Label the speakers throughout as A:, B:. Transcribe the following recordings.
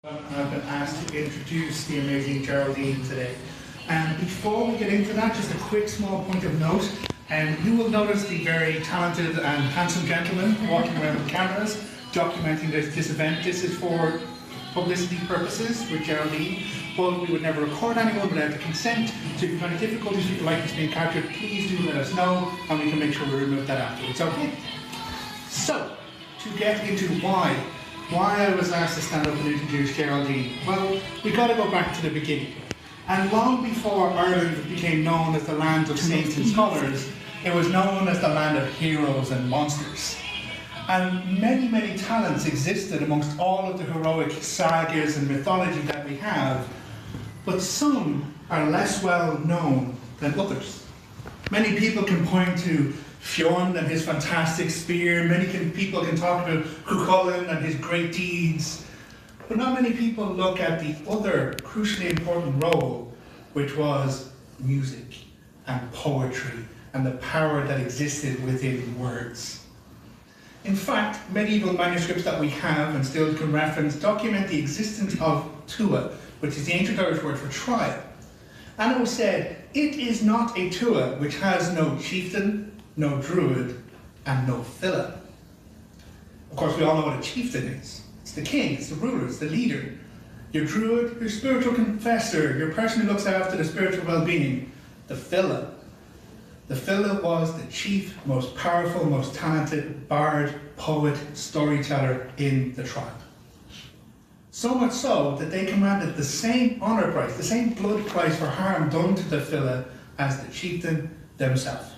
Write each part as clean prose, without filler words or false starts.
A: I've been asked to introduce the amazing Geraldine today. And before we get into that, just a quick small point of note. You will notice the very talented and handsome gentleman walking around with cameras, documenting this event. This is for publicity purposes with Geraldine, but we would never record anyone without the consent. So if you find any difficulties, if you'd like this being captured, please do let us know, and we can make sure we remove that afterwards, okay? So, to get into why I was asked to stand up and introduce Geraldine, well, we got to go back to the beginning. And long before Ireland became known as the land of saints and scholars, it was known as the land of heroes and monsters. And many, many talents existed amongst all of the heroic sagas and mythology that we have, but some are less well known than others. Many people can point to Fionn and his fantastic spear, people can talk about Cuchulainn and his great deeds, but not many people look at the other crucially important role, which was music and poetry and the power that existed within words. In fact, medieval manuscripts that we have and still can reference document the existence of tua, which is the ancient Irish word for trial. And it was said, it is not a tua which has no chieftain, no druid, and no filla. Of course, we all know what a chieftain is. It's the king, it's the ruler, it's the leader. Your druid, your spiritual confessor, your person who looks after the spiritual well-being. The filla. The filla was the chief, most powerful, most talented bard, poet, storyteller in the tribe. So much so that they commanded the same honour price, the same blood price for harm done to the filla as the chieftain themselves.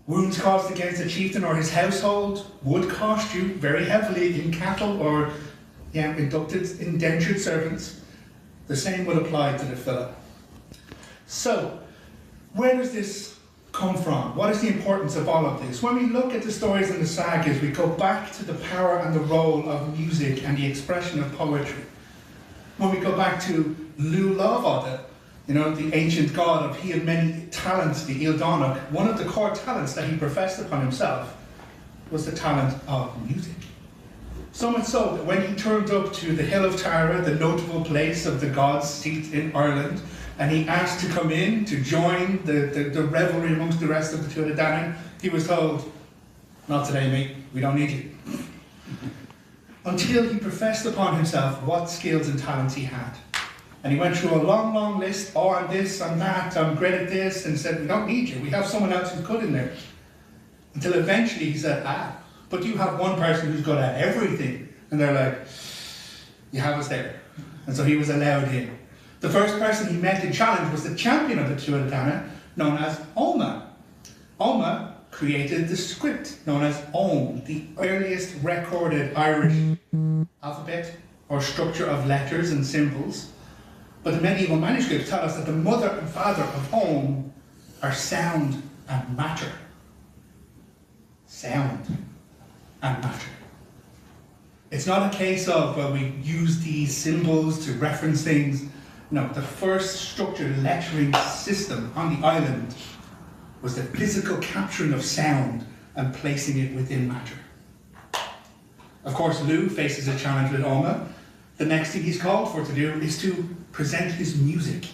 A: Wounds caused against a chieftain or his household would cost you very heavily in cattle or indentured servants. The same would apply to the filla. So, where does this come from? What is the importance of all of this? When we look at the stories and the sagas, we go back to the power and the role of music and the expression of poetry. When we go back to Lugh Lábháda, the ancient god of he had many talents, the Ildánach, one of the core talents that he professed upon himself was the talent of music. So much so that when he turned up to the Hill of Tara, the notable place of the god's seat in Ireland, and he asked to come in to join the revelry amongst the rest of the Tuatha Dé Danann, he was told, "Not today, mate, we don't need you." Until he professed upon himself what skills and talents he had. And he went through a long, long list, I'm this, I'm that, I'm great at this, and said, "We don't need you, we have someone else who's good in there." Until eventually he said, but you have one person who's good at everything. And they're like, "You have us there." And so he was allowed in. The first person he met in challenge was the champion of the Tuatha Dé Danann, known as Oma. Oma created the script known as Om, the earliest recorded Irish alphabet or structure of letters and symbols. But the medieval manuscripts tell us that the mother and father of Om are sound and matter. Sound and matter. It's not a case of, we use these symbols to reference things. No, the first structured lettering system on the island was the physical capturing of sound and placing it within matter. Of course, Lugh faces a challenge with Oma. The next thing he's called for to do is to present his music.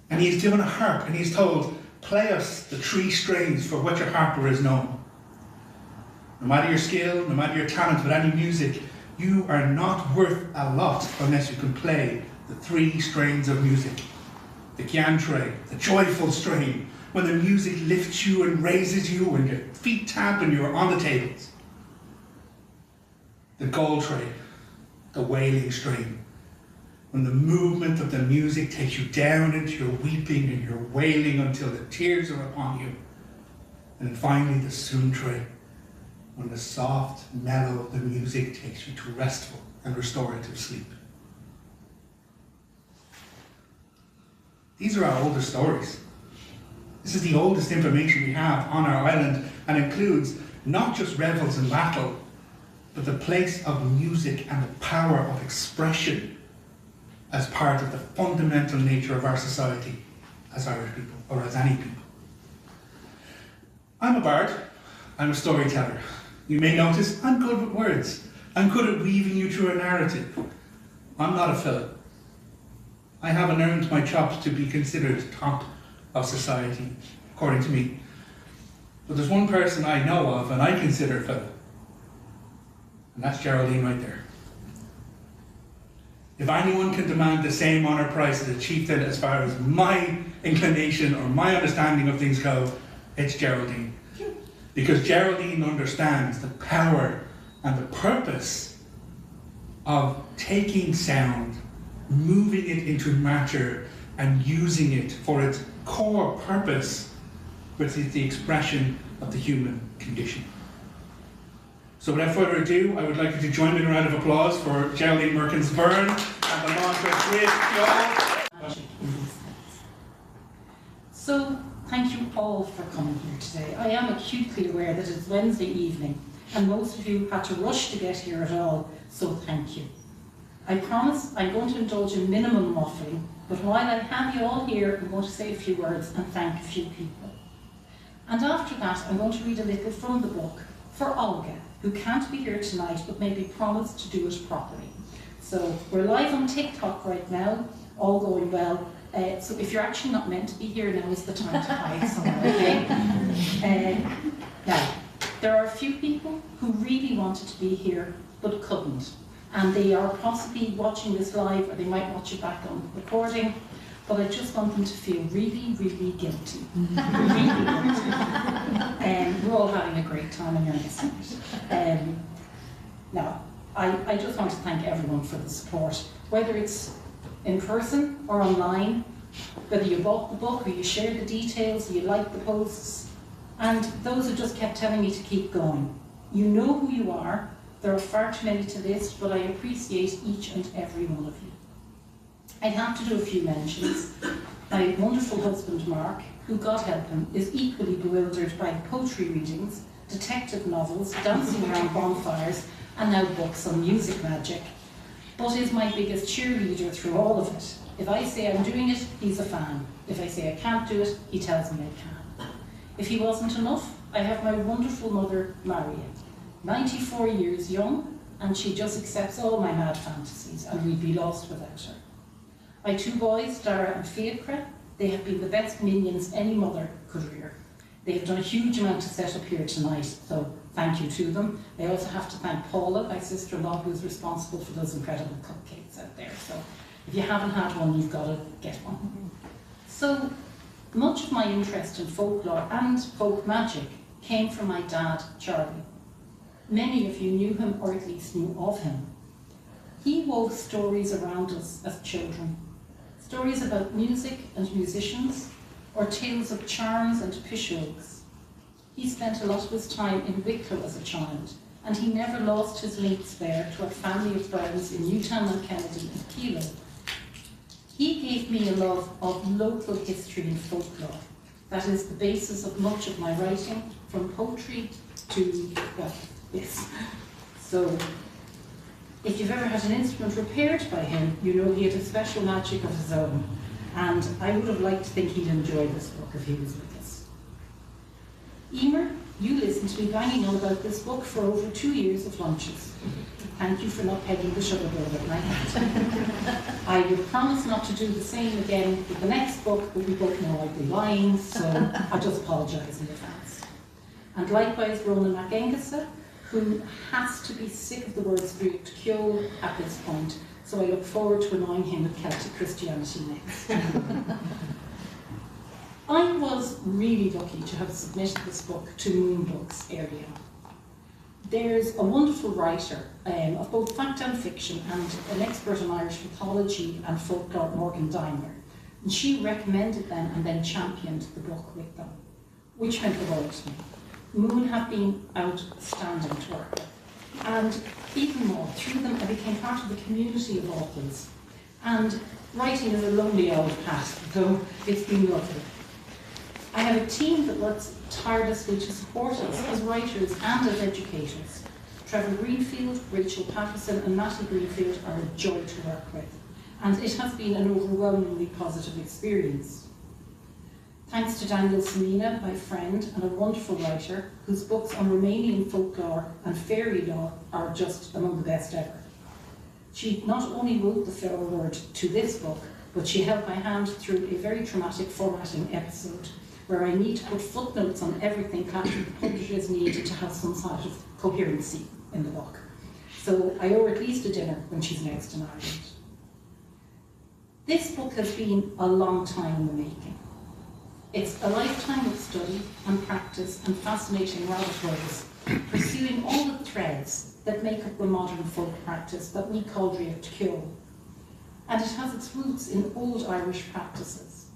A: And he's given a harp and he's told, "Play us the 3 strings for which your harper is known." No matter your skill, no matter your talent with any music, you are not worth a lot unless you can play the 3 strains of music. The Giantre, the joyful strain, when the music lifts you and raises you and your feet tap and you're on the tables. The Galtre, the wailing strain, when the movement of the music takes you down into your weeping and your wailing until the tears are upon you. And then finally the Suntre, when the soft mellow of the music takes you to restful and restorative sleep. These are our oldest stories. This is the oldest information we have on our island and includes not just revels in battle, but the place of music and the power of expression as part of the fundamental nature of our society as Irish people, or as any people. I'm a bard, I'm a storyteller. You may notice I'm good with words. I'm good at weaving you through a narrative. I'm not a fella. I haven't earned my chops to be considered top of society, according to me. But there's one person I know of and I consider a fella. And that's Geraldine right there. If anyone can demand the same honour price as a chieftain as far as my inclination or my understanding of things go, it's Geraldine. Because Geraldine understands the power and the purpose of taking sound, moving it into matter, and using it for its core purpose, which is the expression of the human condition. So without further ado, I would like you to join me in a round of applause for Geraldine Moorkens Byrne and the mantra Draiocht Ceoil.
B: So, thank you all for coming here today. I am acutely aware that it's Wednesday evening and most of you had to rush to get here at all, so thank you. I promise I'm going to indulge in minimum waffling, but while I have you all here, I'm going to say a few words and thank a few people. And after that, I'm going to read a little from the book for Olga, who can't be here tonight but maybe promised to do it properly. So we're live on TikTok right now, all going well. So if you're actually not meant to be here, now is the time to hide somewhere, okay? Now, there are a few people who really wanted to be here but couldn't. And they are possibly watching this live, or they might watch it back on recording, but I just want them to feel really, really guilty. Really guilty. We're all having a great time and you're missing it. Now, I just want to thank everyone for the support, whether it's in person or online, whether you bought the book or you shared the details, you liked the posts, and those who just kept telling me to keep going. You know who you are. There are far too many to list, but I appreciate each and every one of you. I'd have to do a few mentions. My wonderful husband, Mark, who, God help him, is equally bewildered by poetry readings, detective novels, dancing around bonfires, and now books on music magic, but is my biggest cheerleader through all of it. If I say I'm doing it, he's a fan. If I say I can't do it, he tells me I can. If he wasn't enough, I have my wonderful mother, Maria, 94 years young, and she just accepts all my mad fantasies, and we'd be lost without her. My two boys, Dara and Fiacre, they have been the best minions any mother could rear. They have done a huge amount to set up here tonight, so thank you to them. I also have to thank Paula, my sister-in-law, who's responsible for those incredible cupcakes out there. So if you haven't had one, you've got to get one. So much of my interest in folklore and folk magic came from my dad, Charlie. Many of you knew him, or at least knew of him. He wove stories around us as children. Stories about music and musicians, or tales of charms and pishogues. He spent a lot of his time in Wicklow as a child, and he never lost his links there to a family of friends in Newtown and Kennedy and Kilo. He gave me a love of local history and folklore. That is the basis of much of my writing, from poetry to, well, this. So, if you've ever had an instrument repaired by him, you know he had a special magic of his own. And I would have liked to think he'd enjoy this book if he was with us. Emer, you listened to me banging on about this book for over 2 years of lunches. Thank you for not pegging the sugar bowl at my head. I would promise not to do the same again with the next book, but we both know I'd be lying, so I just apologise in advance. And likewise, Ronan MacEngasa, who has to be sick of the words Draiocht Ceoil at this point, so I look forward to annoying him with Celtic Christianity next. I was really lucky to have submitted this book to Moon Books early on. There's a wonderful writer of both fact and fiction and an expert in Irish mythology and folklore, Morgan Daimler, and she recommended them and then championed the book with them, which meant the world to me. Moon have been outstanding to work with. And even more, through them I became part of the community of authors. And writing is a lonely old task, though it's been lovely. I have a team that works tirelessly to support us as writers and as educators. Trevor Greenfield, Rachel Patterson and Mattie Greenfield are a joy to work with. And it has been an overwhelmingly positive experience. Thanks to Daniel Semina, my friend and a wonderful writer, whose books on Romanian folklore and fairy lore are just among the best ever. She not only wrote the foreword to this book, but she held my hand through a very traumatic formatting episode where I need to put footnotes on everything publishers need to have some sort of coherency in the book. So I owe her at least a dinner when she's next in Ireland. This book has been a long time in the making. It's a lifetime of study and practice and fascinating rabbit holes, pursuing all the threads that make up the modern folk practice that we call Draiocht Ceoil. And it has its roots in old Irish practices.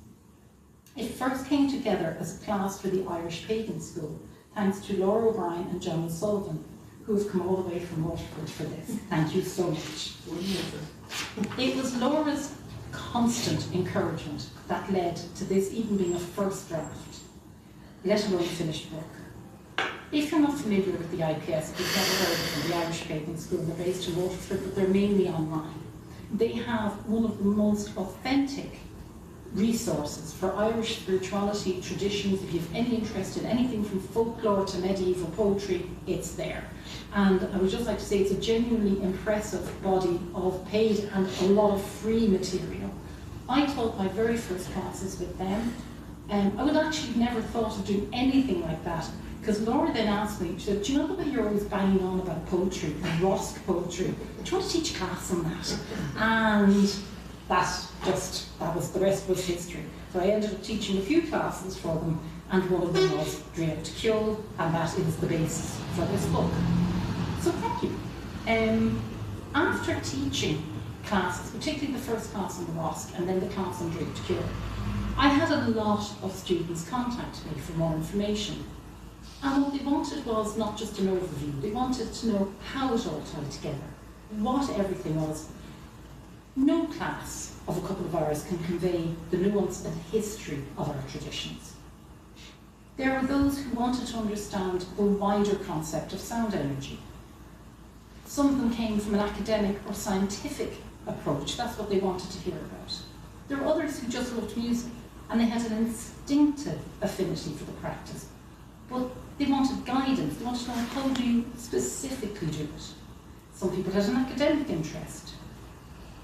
B: It first came together as a class for the Irish Pagan School, thanks to Laura O'Brien and John Sullivan, who have come all the way from Waterford for this. Thank you so much. It was Laura's constant encouragement that led to this even being a first draft, let alone a finished book. If you're not familiar with the IPS, if you've never heard of them, the Irish Pagan School, they're based in Waterford, but they're mainly online. They have one of the most authentic resources for Irish spirituality, traditions. If you have any interest in anything from folklore to medieval poetry, it's there. And I would just like to say it's a genuinely impressive body of paid and a lot of free material. I taught my very first classes with them, and I would actually never thought of doing anything like that, because Laura then asked me, she said, do you know the way you're always banging on about poetry and Rosk poetry? Do you want to teach a class on that? And that was, the rest was history. So I ended up teaching a few classes for them, and one of them was Draiocht Ceoil, and that is the basis for this book. So thank you. After teaching classes, particularly the first class on the Rosk and then the class on Draiocht Ceoil, I had a lot of students contact me for more information. And what they wanted was not just an overview, they wanted to know how it all tied together, what everything was. No class of a couple of hours can convey the nuance and history of our traditions. There were those who wanted to understand the wider concept of sound energy. Some of them came from an academic or scientific approach, that's what they wanted to hear about. There were others who just loved music, and they had an instinctive affinity for the practice. But they wanted guidance, they wanted to know how do you specifically do it. Some people had an academic interest.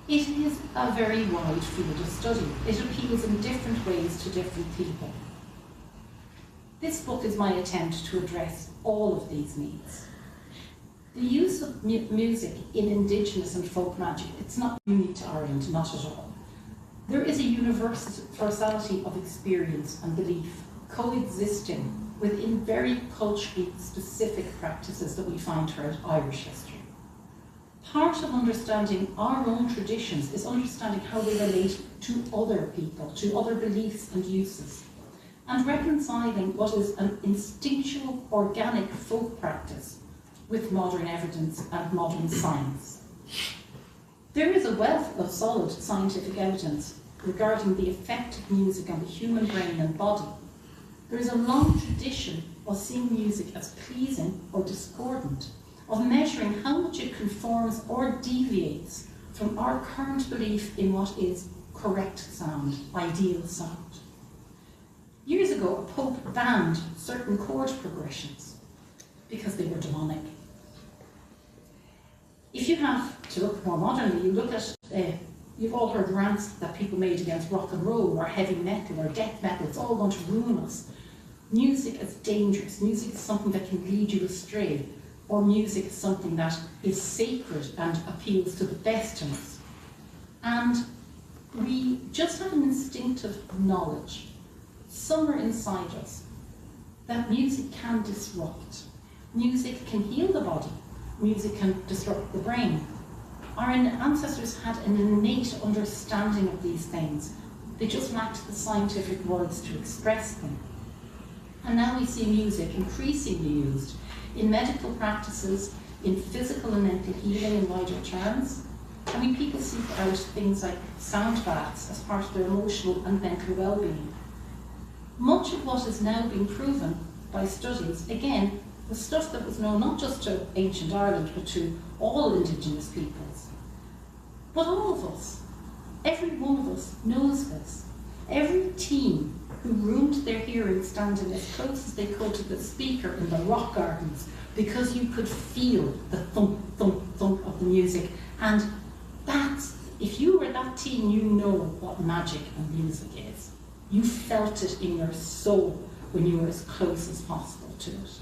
B: It is a very wide field of study. It appeals in different ways to different people. This book is my attempt to address all of these needs. The use of music in Indigenous and folk magic, it's not unique to Ireland, not at all. There is a universality of experience and belief coexisting within very culturally specific practices that we find throughout Irish history. Part of understanding our own traditions is understanding how they relate to other people, to other beliefs and uses, and reconciling what is an instinctual, organic folk practice with modern evidence and modern science. There is a wealth of solid scientific evidence regarding the effect of music on the human brain and body. There is a long tradition of seeing music as pleasing or discordant, of measuring how much it conforms or deviates from our current belief in what is correct sound, ideal sound. Years ago, a pope banned certain chord progressions because they were demonic. If you have to look more modernly, you look at, you've all heard rants that people made against rock and roll or heavy metal or death metal, it's all going to ruin us. Music is dangerous, music is something that can lead you astray, or music is something that is sacred and appeals to the best in us. And we just have an instinctive knowledge, somewhere inside us, that music can disrupt. Music can heal the body, music can disrupt the brain. Our ancestors had an innate understanding of these things. They just lacked the scientific words to express them. And now we see music increasingly used in medical practices, in physical and mental healing in wider terms. I mean, people seek out things like sound baths as part of their emotional and mental well-being. Much of what is now being proven by studies, again, was stuff that was known not just to ancient Ireland, but to all Indigenous peoples. But all of us, every one of us knows this. Every team who ruined their hearing standing as close as they could to the speaker in the rock gardens because you could feel the thump, thump, thump of the music. And that's, if you were that teen, you know what magic and music is. You felt it in your soul when you were as close as possible to it.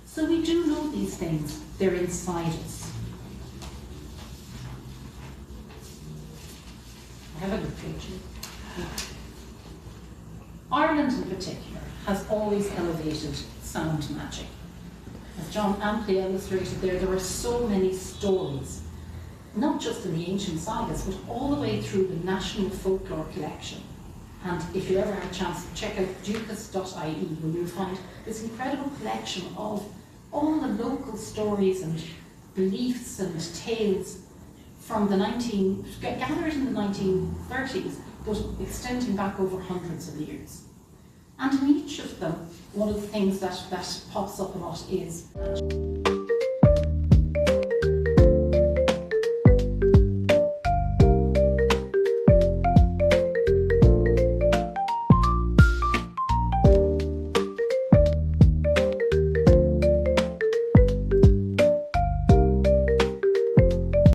B: So we do know these things, they're inside us. I have a good picture. Ireland in particular has always elevated sound magic. As John amply illustrated there are so many stories, not just in the ancient sagas, but all the way through the National Folklore Collection. And if you ever have a chance, check out ducas.ie, where you'll find this incredible collection of all the local stories and beliefs and tales from the gathered in the 1930s, but extending back over hundreds of years. And in each of them, one of the things that pops up a lot is